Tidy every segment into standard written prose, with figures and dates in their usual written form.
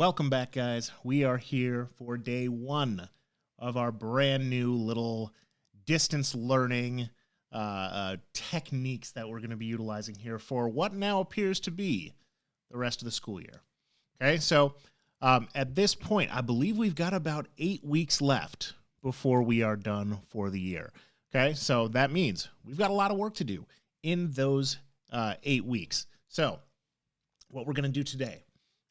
Welcome back, guys. We are here for day one of our brand new little distance learning techniques that we're going to be utilizing here for what now appears to be the rest of the school year. Okay, so at this point, I believe we've got about 8 weeks left before we are done for the year. Okay, so that means we've got a lot of work to do in those 8 weeks. So what we're going to do today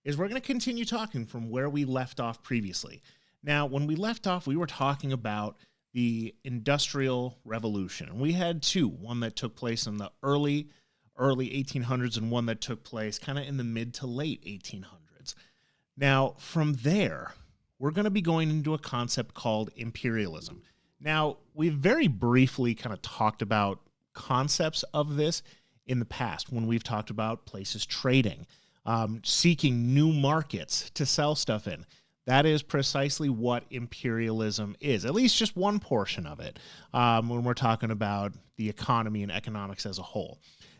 is we're going to continue talking from where we left off previously. Now, when we left off, we were talking about the Industrial Revolution. We had two, one that took place in the early 1800s and one that took place kind of in the mid to late 1800s. Now, from there, we're going to be going into a concept called imperialism. Now, we've very briefly kind of talked about concepts of this in the past when we've talked about places trading, seeking new markets to sell stuff in. That is precisely what imperialism is, at least just one portion of it, when we're talking about the economy and economics as a whole.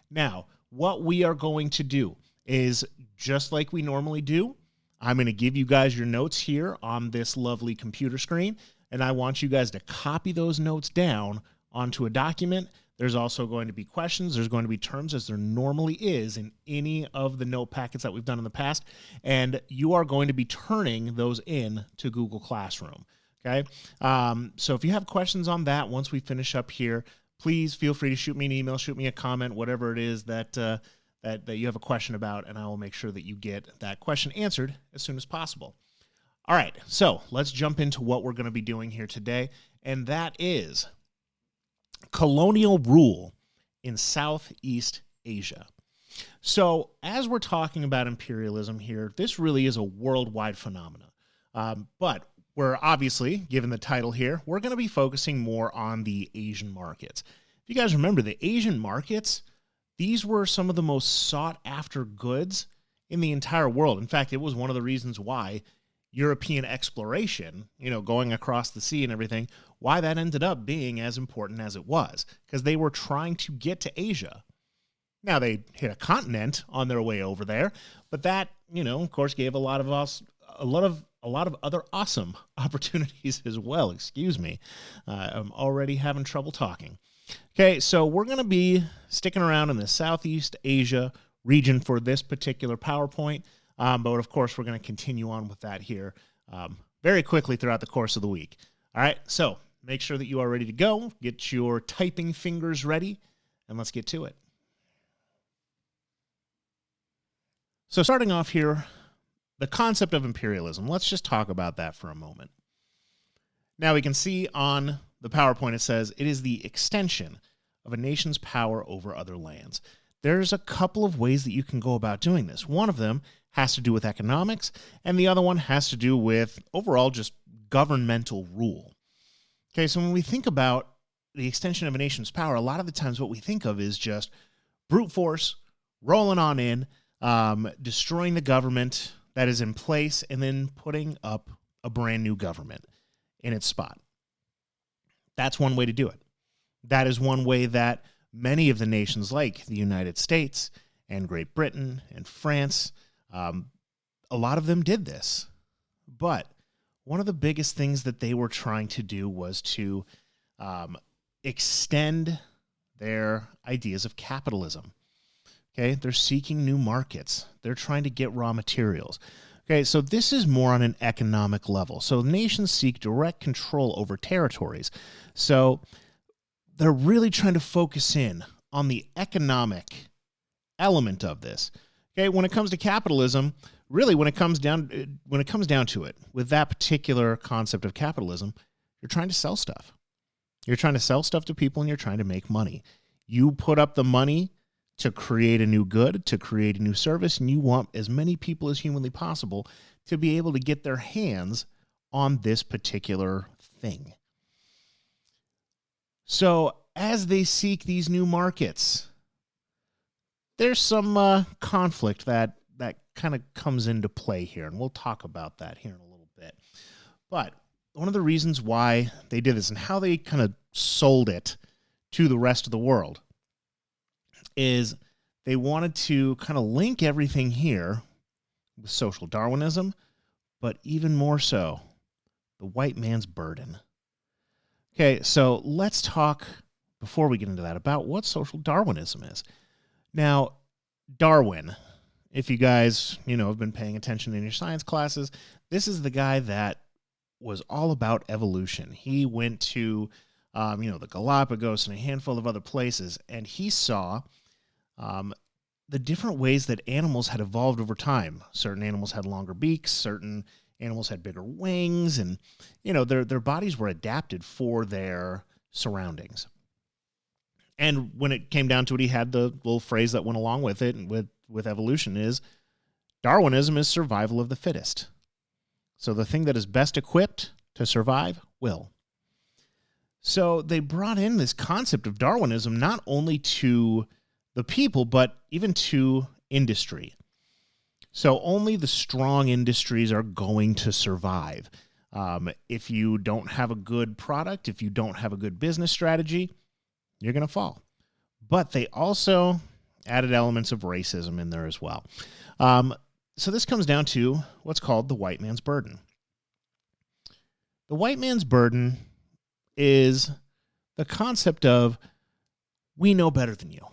Now, what we are going to do is, just like we normally do, I'm going to give you guys your notes here on this lovely computer screen, and I want you guys to copy those notes down onto a document. There's also going to be questions. There's going to be terms, as there normally is in any of the note packets that we've done in the past, and you are going to be turning those in to Google Classroom, okay? So if you have questions on that, once we finish up here, please feel free to shoot me an email, shoot me a comment, whatever it is that you have a question about, and I will make sure that you get that question answered as soon as possible. All right, so let's jump into what we're going to be doing here today, and that is colonial rule in Southeast Asia. So as we're talking about imperialism here, this really is a worldwide phenomenon. But we're obviously, given the title here, we're going to be focusing more on the Asian markets. If you guys remember, the Asian markets, these were some of the most sought after goods in the entire world. In fact, it was one of the reasons why European exploration, going across the sea and everything, why that ended up being as important as it was, because they were trying to get to Asia. Now, they hit a continent on their way over there, but that, of course, gave a lot of us a lot of other awesome opportunities as well. Excuse me. I'm already having trouble talking. Okay, so we're going to be sticking around in the Southeast Asia region for this particular PowerPoint. But of course, we're going to continue on with that here very quickly throughout the course of the week. All right, so make sure that you are ready to go. Get your typing fingers ready, and let's get to it. So starting off here, the concept of imperialism. Let's just talk about that for a moment. Now we can see on the PowerPoint it says it is the extension of a nation's power over other lands. There's a couple of ways that you can go about doing this. One of them has to do with economics, and the other one has to do with overall just governmental rule. Okay, so when we think about the extension of a nation's power, a lot of the times what we think of is just brute force, rolling on in, destroying the government that is in place, and then putting up a brand new government in its spot. That's one way to do it. That is one way that many of the nations like the United States and Great Britain and France, a lot of them did this. But one of the biggest things that they were trying to do was to extend their ideas of capitalism. Okay, they're seeking new markets. They're trying to get raw materials. Okay, so this is more on an economic level. So nations seek direct control over territories. So they're really trying to focus in on the economic element of this. Okay, when it comes to capitalism, really when it comes down to it, with that particular concept of capitalism, you're trying to sell stuff. You're trying to sell stuff to people and you're trying to make money. You put up the money to create a new good, to create a new service, and you want as many people as humanly possible to be able to get their hands on this particular thing. So as they seek these new markets, there's some conflict that kind of comes into play here, and we'll talk about that here in a little bit. But one of the reasons why they did this and how they kind of sold it to the rest of the world is they wanted to kind of link everything here with social Darwinism, but even more so, the white man's burden. Okay, so let's talk, before we get into that, about what social Darwinism is. Now, Darwin, if you guys, have been paying attention in your science classes, this is the guy that was all about evolution. He went to, the Galapagos and a handful of other places, and he saw the different ways that animals had evolved over time. Certain animals had longer beaks, certain animals had bigger wings, and their bodies were adapted for their surroundings. And when it came down to it, he had the little phrase that went along with it, and with evolution is, Darwinism is survival of the fittest. So the thing that is best equipped to survive will. So they brought in this concept of Darwinism not only to the people, but even to industry. So only the strong industries are going to survive. If you don't have a good product, if you don't have a good business strategy, you're going to fall. But they also added elements of racism in there as well. So this comes down to what's called the white man's burden. The white man's burden is the concept of, we know better than you.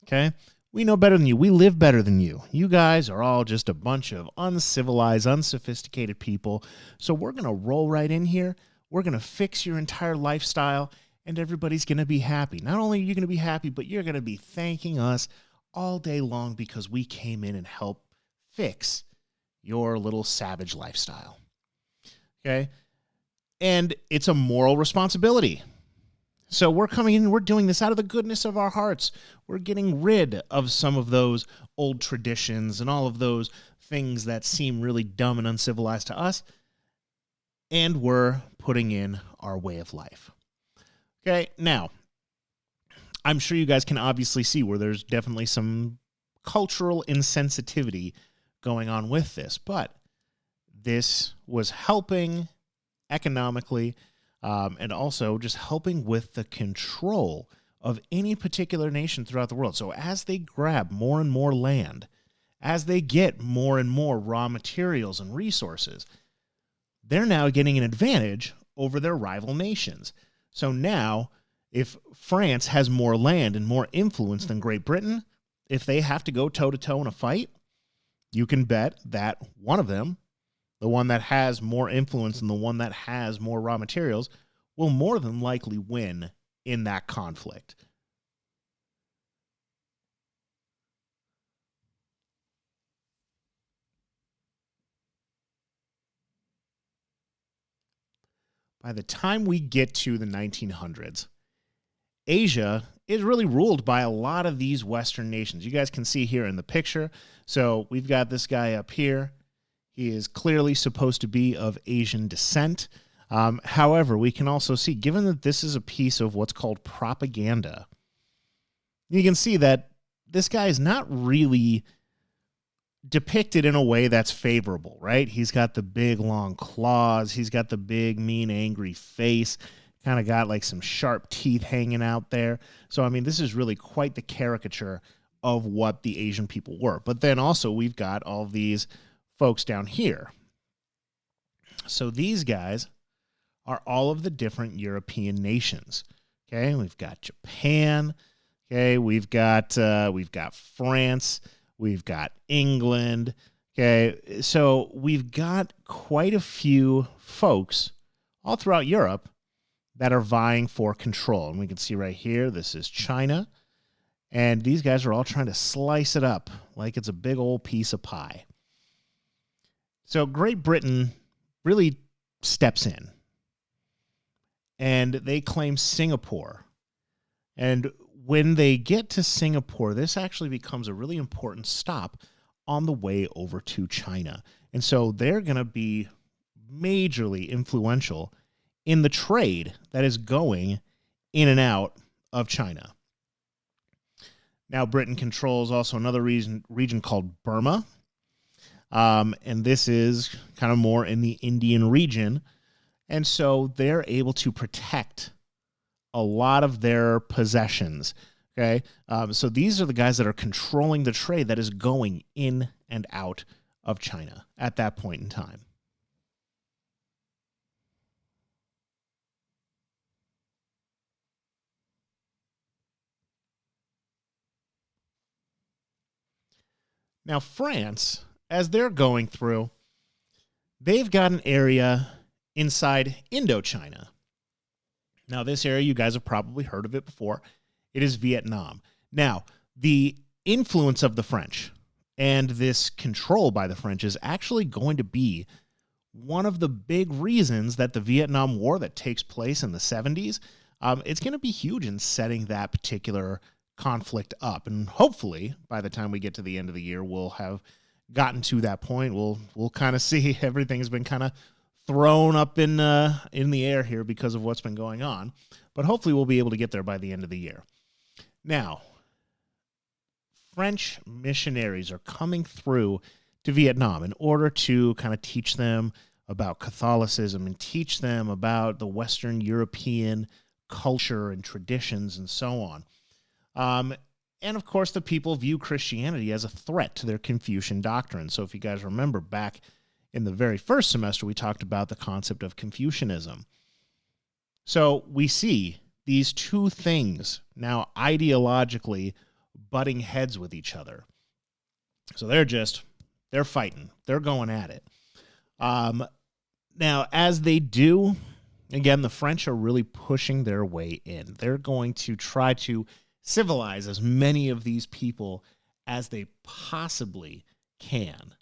Okay? We know better than you. We live better than you. You guys are all just a bunch of uncivilized, unsophisticated people. So we're going to roll right in here. We're going to fix your entire lifestyle, and everybody's going to be happy. Not only are you going to be happy, but you're going to be thanking us all day long because we came in and helped fix your little savage lifestyle. Okay? And it's a moral responsibility. So we're coming in and we're doing this out of the goodness of our hearts. We're getting rid of some of those old traditions and all of those things that seem really dumb and uncivilized to us. And we're putting in our way of life. Okay, now, I'm sure you guys can obviously see where there's definitely some cultural insensitivity going on with this, but this was helping economically, and also just helping with the control of any particular nation throughout the world. So as they grab more and more land, as they get more and more raw materials and resources, they're now getting an advantage over their rival nations. So now, if France has more land and more influence than Great Britain, if they have to go toe-to-toe in a fight, you can bet that one of them, the one that has more influence and the one that has more raw materials, will more than likely win in that conflict. By the time we get to the 1900s, Asia is really ruled by a lot of these Western nations. You guys can see here in the picture. So we've got this guy up here. He is clearly supposed to be of Asian descent. However, we can also see, given that this is a piece of what's called propaganda, you can see that this guy is not really depicted in a way that's favorable, right? He's got the big, long claws. He's got the big, mean, angry face. Kind of got like some sharp teeth hanging out there. So, I mean, this is really quite the caricature of what the Asian people were. But then also we've got all these folks down here. So these guys are all of the different European nations. Okay, we've got Japan. Okay, we've got France. We've got England. Okay, so we've got quite a few folks all throughout Europe that are vying for control. And we can see right here, this is China. And these guys are all trying to slice it up like it's a big old piece of pie. So Great Britain really steps in. And they claim Singapore. And when they get to Singapore, this actually becomes a really important stop on the way over to China. And so they're going to be majorly influential in the trade that is going in and out of China. Now, Britain controls also another region called Burma. And this is kind of more in the Indian region. And so they're able to protect a lot of their possessions. Okay. So these are the guys that are controlling the trade that is going in and out of China at that point in time. Now, France, as they're going through, they've got an area inside Indochina. Now, this area, you guys have probably heard of it before. It is Vietnam. Now, the influence of the French and this control by the French is actually going to be one of the big reasons that the Vietnam War that takes place in the 70s, it's going to be huge in setting that particular conflict up. And hopefully, by the time we get to the end of the year, we'll have gotten to that point. We'll kind of see everything's been kind of thrown up in the air here because of what's been going on. But hopefully we'll be able to get there by the end of the year. Now, French missionaries are coming through to Vietnam in order to kind of teach them about Catholicism and teach them about the Western European culture and traditions and so on. And of course, the people view Christianity as a threat to their Confucian doctrine. So if you guys remember back in the very first semester, we talked about the concept of Confucianism. So we see these two things now ideologically butting heads with each other. So they're fighting. They're going at it. Now, as they do, again, the French are really pushing their way in. They're going to try to civilize as many of these people as they possibly can.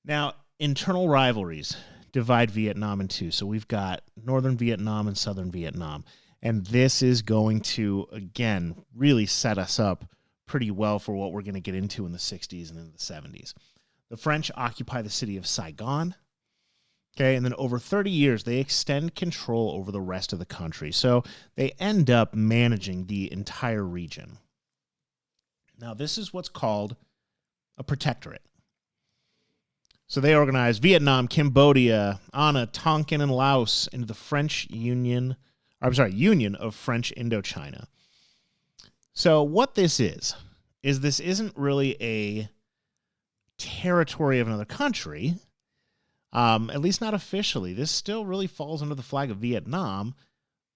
Now, internal rivalries divide Vietnam in two. So we've got northern Vietnam and southern Vietnam. And this is going to, again, really set us up pretty well for what we're going to get into in the 60s and in the 70s. The French occupy the city of Saigon. Okay, and then over 30 years, they extend control over the rest of the country. So they end up managing the entire region. Now, this is what's called a protectorate. So they organize Vietnam, Cambodia, Anna, Tonkin, and Laos into the Union of French Indochina. So what this is this isn't really a territory of another country, at least not officially. This still really falls under the flag of Vietnam,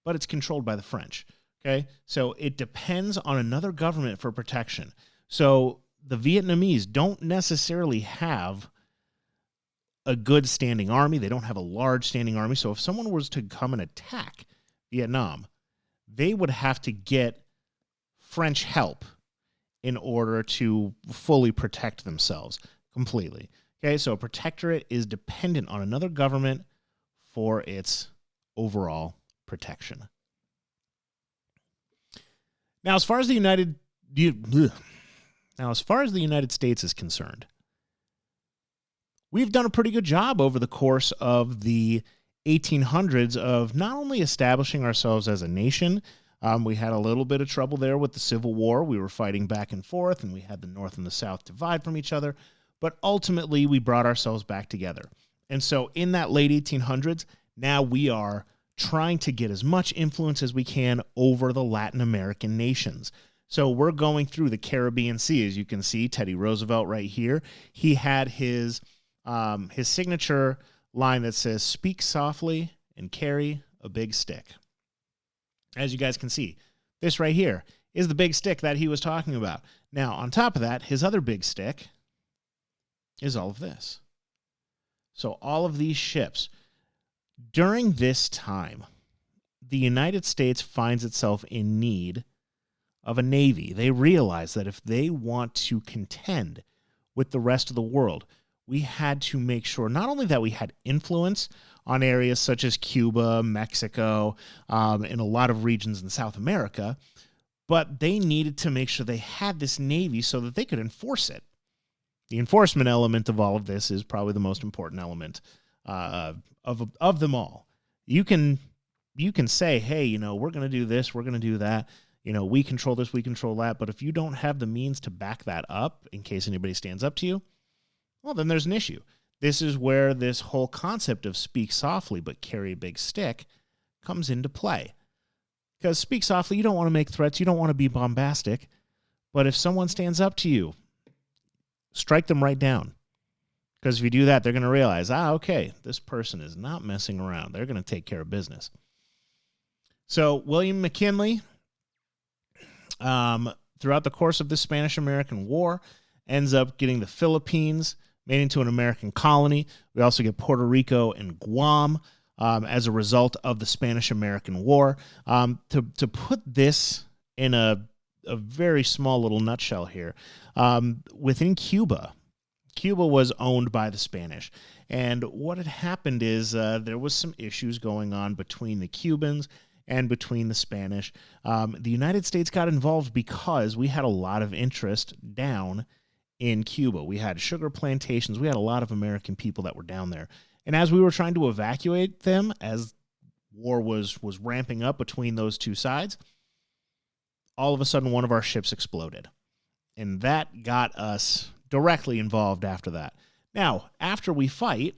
but it's controlled by the French. Okay, so it depends on another government for protection. So the Vietnamese don't necessarily have a good standing army. They don't have a large standing army. So if someone was to come and attack Vietnam, they would have to get French help in order to fully protect themselves completely. Okay, so a protectorate is dependent on another government for its overall protection. Now, as far as the United States is concerned, we've done a pretty good job over the course of the 1800s of not only establishing ourselves as a nation. We had a little bit of trouble there with the Civil War. We were fighting back and forth, and we had the North and the South divide from each other. But ultimately, we brought ourselves back together. And so in that late 1800s, now we are trying to get as much influence as we can over the Latin American nations. So we're going through the Caribbean Sea. As you can see, Teddy Roosevelt right here, he had his signature line that says, "Speak softly and carry a big stick." As you guys can see, this right here is the big stick that he was talking about. Now, on top of that, his other big stick is all of this. So all of these ships. During this time, the United States finds itself in need of a navy. They realize that if they want to contend with the rest of the world, we had to make sure not only that we had influence on areas such as Cuba, Mexico, and a lot of regions in South America, but they needed to make sure they had this navy so that they could enforce it. The enforcement element of all of this is probably the most important element of them all. You can say, hey, we're going to do this, we're going to do that, we control this, we control that, but if you don't have the means to back that up in case anybody stands up to you, well, then there's an issue. This is where this whole concept of speak softly but carry a big stick comes into play. Because speak softly, you don't want to make threats, you don't want to be bombastic, but if someone stands up to you, strike them right down. Because if you do that, they're going to realize, okay, this person is not messing around. They're going to take care of business. So William McKinley, throughout the course of the Spanish-American War, ends up getting the Philippines made into an American colony. We also get Puerto Rico and Guam as a result of the Spanish-American War. To put this in a very small little nutshell here, within Cuba was owned by the Spanish. And what had happened is there was some issues going on between the Cubans and between the Spanish. The United States got involved because we had a lot of interest down in Cuba. We had sugar plantations. We had a lot of American people that were down there. And as we were trying to evacuate them, as war was ramping up between those two sides, all of a sudden one of our ships exploded. And that got us directly involved after that. Now, after we fight,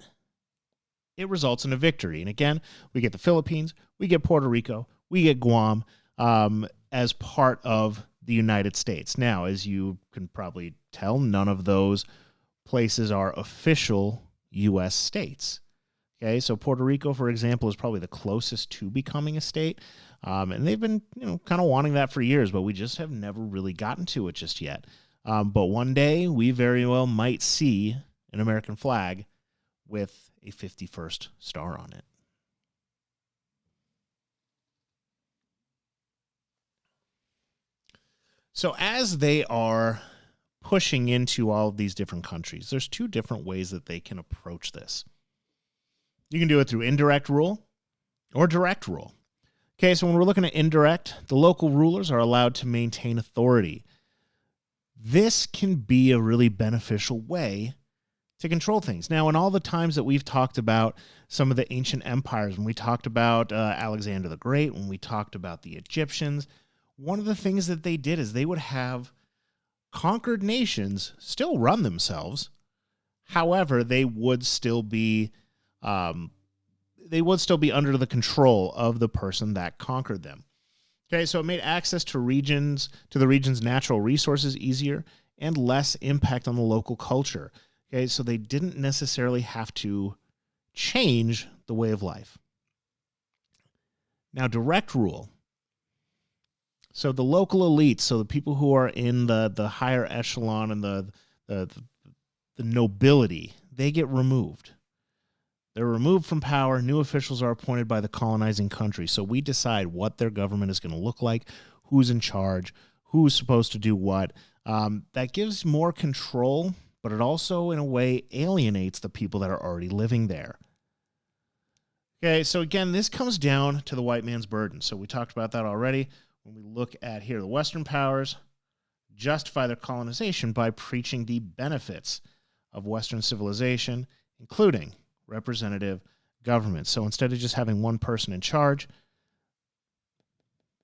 it results in a victory. And again, we get the Philippines, we get Puerto Rico, we get Guam as part of the United States. Now, as you can probably tell, none of those places are official U.S. states. Okay, so Puerto Rico, for example, is probably the closest to becoming a state. And they've been, kind of wanting that for years, but we just have never really gotten to it just yet. But one day, we very well might see an American flag with a 51st star on it. So as they are pushing into all of these different countries, there's two different ways that they can approach this. You can do it through indirect rule or direct rule. Okay, so when we're looking at indirect, the local rulers are allowed to maintain authority. This can be a really beneficial way to control things. Now, in all the times that we've talked about some of the ancient empires, when we talked about Alexander the Great, when we talked about the Egyptians, one of the things that they did is they would have conquered nations still run themselves. However, they would still be under the control of the person that conquered them. Okay, so it made access to the region's natural resources easier and less impact on the local culture. Okay, so they didn't necessarily have to change the way of life. Now, direct rule. So the local elites, so the people who are in the higher echelon and the nobility, they get removed. They're removed from power. New officials are appointed by the colonizing country. So we decide what their government is going to look like, who's in charge, who's supposed to do what. That gives more control, but it also, in a way, alienates the people that are already living there. Okay, so again, this comes down to the white man's burden. So we talked about that already. When we look at here, the Western powers justify their colonization by preaching the benefits of Western civilization, including representative government. So instead of just having one person in charge,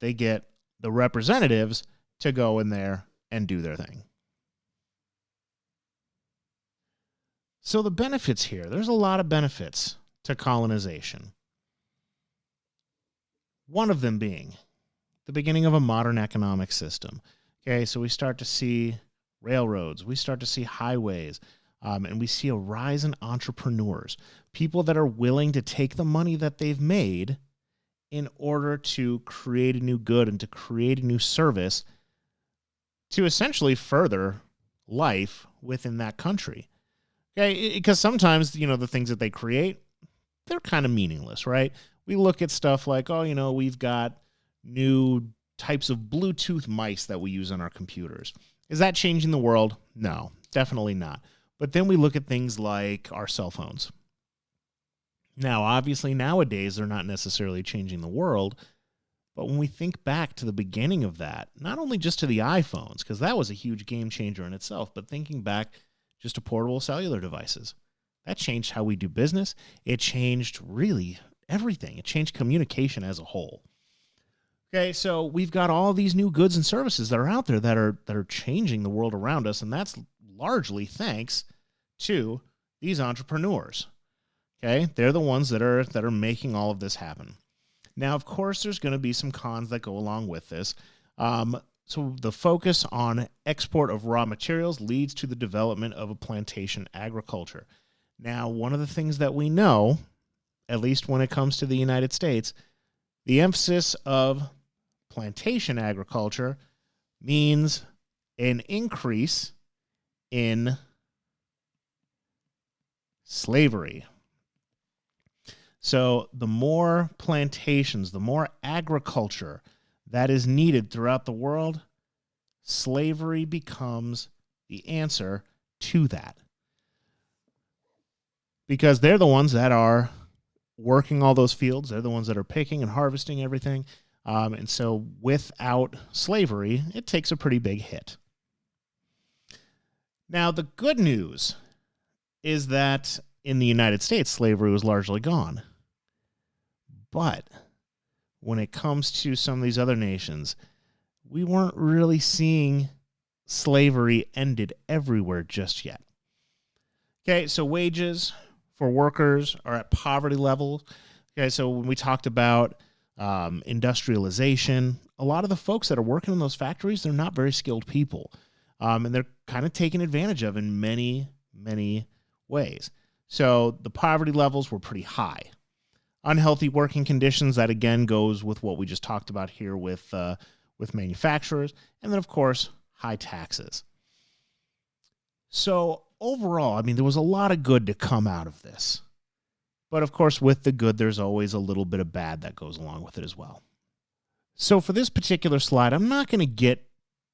they get the representatives to go in there and do their thing. So the benefits here, there's a lot of benefits to colonization. One of them being the beginning of a modern economic system. Okay, so we start to see railroads, we start to see highways, and we see a rise in entrepreneurs, people that are willing to take the money that they've made in order to create a new good and to create a new service to essentially further life within that country. Okay, because sometimes, the things that they create, they're kind of meaningless, right? We look at stuff like, we've got new types of Bluetooth mice that we use on our computers. Is that changing the world? No, definitely not. But then we look at things like our cell phones. Now, obviously, nowadays, they're not necessarily changing the world. But when we think back to the beginning of that, not only just to the iPhones, because that was a huge game changer in itself, but thinking back just to portable cellular devices, that changed how we do business. It changed really everything. It changed communication as a whole. Okay, so we've got all these new goods and services that are out there that are changing the world around us, and that's largely thanks to these entrepreneurs. Okay, they're the ones that are making all of this happen. Now, of course, there's going to be some cons that go along with this. So the focus on export of raw materials leads to the development of a plantation agriculture. Now, one of the things that we know, at least when it comes to the United States, the emphasis of plantation agriculture means an increase in slavery. So the more plantations, the more agriculture that is needed throughout the world, slavery becomes the answer to that. Because they're the ones that are working all those fields. They're the ones that are picking and harvesting everything. And so without slavery, it takes a pretty big hit. Now, the good news is that in the United States, slavery was largely gone. But when it comes to some of these other nations, we weren't really seeing slavery ended everywhere just yet. Okay, so wages for workers are at poverty levels. Okay, so when we talked about industrialization, a lot of the folks that are working in those factories, they're not very skilled people. And they're kind of taken advantage of in many, many ways. So the poverty levels were pretty high. Unhealthy working conditions, that again goes with what we just talked about here with manufacturers. And then, of course, high taxes. So overall, I mean, there was a lot of good to come out of this. But, of course, with the good, there's always a little bit of bad that goes along with it as well. So for this particular slide, I'm not going to get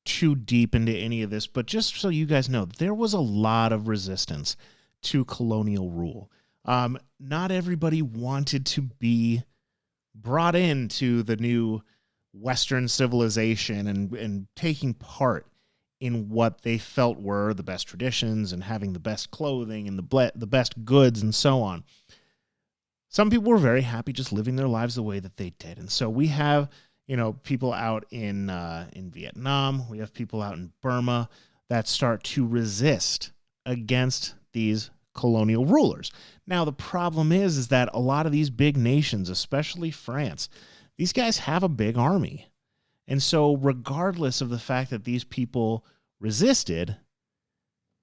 too deep into any of this, but just so you guys know, there was a lot of resistance to colonial rule. Not everybody wanted to be brought into the new Western civilization and taking part in what they felt were the best traditions and having the best clothing and the best goods and so on. Some people were very happy just living their lives the way that they did. And so we have, people out in Vietnam, we have people out in Burma that start to resist against these colonial rulers. Now, the problem is that a lot of these big nations, especially France, these guys have a big army. And so regardless of the fact that these people resisted,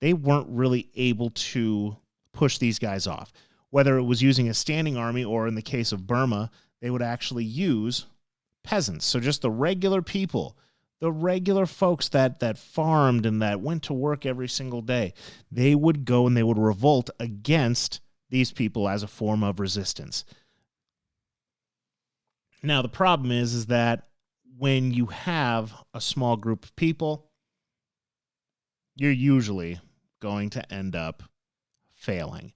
they weren't really able to push these guys off. Whether it was using a standing army or in the case of Burma, they would actually use peasants. So just the regular people, the regular folks that farmed and that went to work every single day, they would go and they would revolt against these people as a form of resistance. Now, the problem is that when you have a small group of people, you're usually going to end up failing.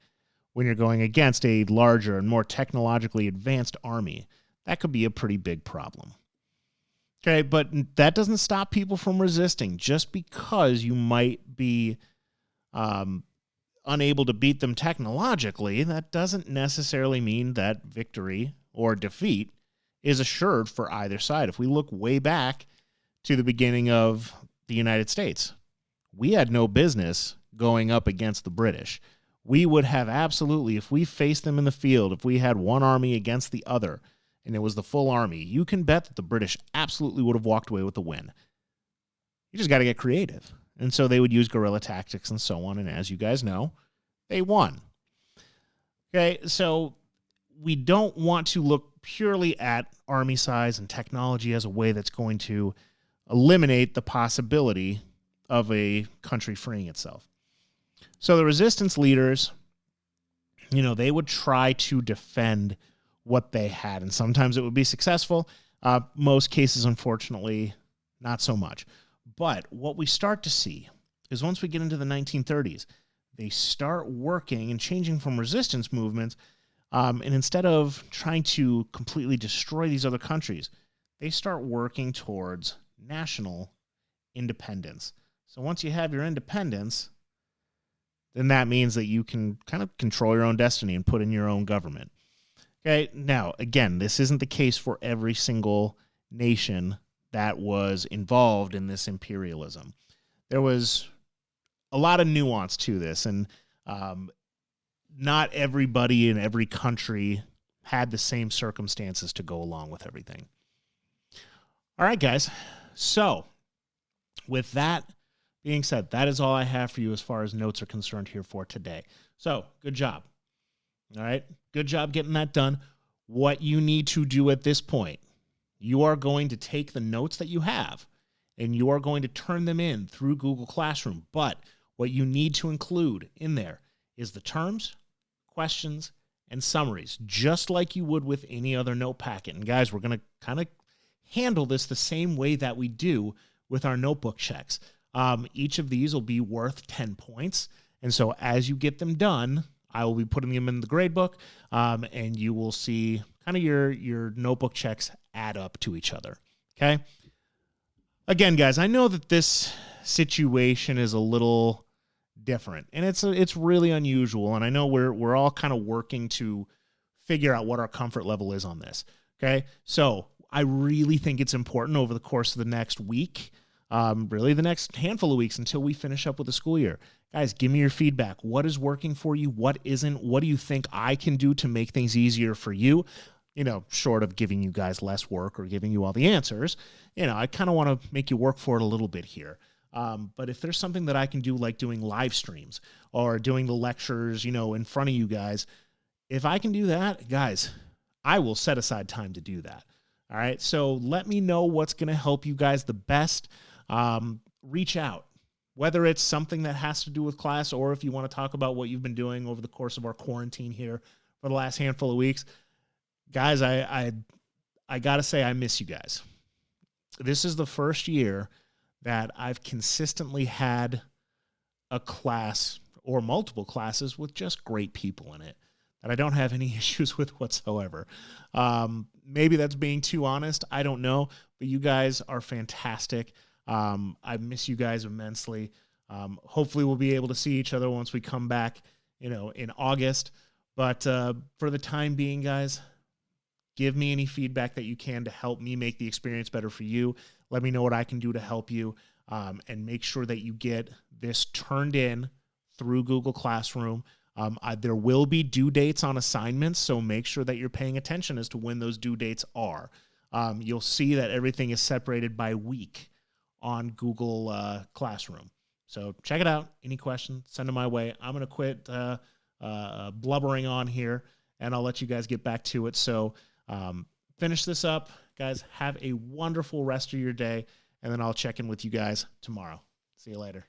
When you're going against a larger and more technologically advanced army, that could be a pretty big problem. Okay, but that doesn't stop people from resisting. Just because you might be unable to beat them technologically, that doesn't necessarily mean that victory or defeat is assured for either side. If we look way back to the beginning of the United States, we had no business going up against the British. We would have absolutely, if we faced them in the field, if we had one army against the other, and it was the full army, you can bet that the British absolutely would have walked away with the win. You just got to get creative. And so they would use guerrilla tactics and so on, and as you guys know, they won. Okay, so we don't want to look purely at army size and technology as a way that's going to eliminate the possibility of a country freeing itself. So the resistance leaders, they would try to defend what they had, and sometimes it would be successful. Most cases, unfortunately, not so much. But what we start to see is once we get into the 1930s, they start working and changing from resistance movements, and instead of trying to completely destroy these other countries, they start working towards national independence. So once you have your independence, then that means that you can kind of control your own destiny and put in your own government. Okay, now, again, this isn't the case for every single nation that was involved in this imperialism. There was a lot of nuance to this, and not everybody in every country had the same circumstances to go along with everything. All right, guys, so With that being said, that is all I have for you as far as notes are concerned here for today. So good job. All right. Good job getting that done. What you need to do at this point, you are going to take the notes that you have and you are going to turn them in through Google Classroom. But what you need to include in there is the terms, questions, and summaries, just like you would with any other note packet. And guys, we're going to kind of handle this the same way that we do with our notebook checks. Each of these will be worth 10 points. And so as you get them done, I will be putting them in the grade book, and you will see kind of your notebook checks add up to each other. Okay. Again, guys, I know that this situation is a little different, and it's really unusual. And I know we're all kind of working to figure out what our comfort level is on this. Okay. So I really think it's important over the course of the next week, really the next handful of weeks until we finish up with the school year. Guys, give me your feedback. What is working for you? What isn't? What do you think I can do to make things easier for you? Short of giving you guys less work or giving you all the answers, I kind of want to make you work for it a little bit here. But if there's something that I can do, like doing live streams or doing the lectures, in front of you guys, if I can do that, guys, I will set aside time to do that. All right. So let me know what's going to help you guys the best. Reach out, whether it's something that has to do with class or if you want to talk about what you've been doing over the course of our quarantine here for the last handful of weeks. Guys, I got to say I miss you guys. This is the first year that I've consistently had a class or multiple classes with just great people in it that I don't have any issues with whatsoever. Maybe that's being too honest. I don't know, but you guys are fantastic. I miss you guys immensely. Hopefully we'll be able to see each other once we come back, in August. But for the time being, guys, give me any feedback that you can to help me make the experience better for you. Let me know what I can do to help you, and make sure that you get this turned in through Google Classroom. There will be due dates on assignments, so make sure that you're paying attention as to when those due dates are. You'll see that everything is separated by week on Google Classroom. So check it out. Any questions, send them my way. I'm going to quit blubbering on here, and I'll let you guys get back to it. So finish this up. Guys, have a wonderful rest of your day, and then I'll check in with you guys tomorrow. See you later.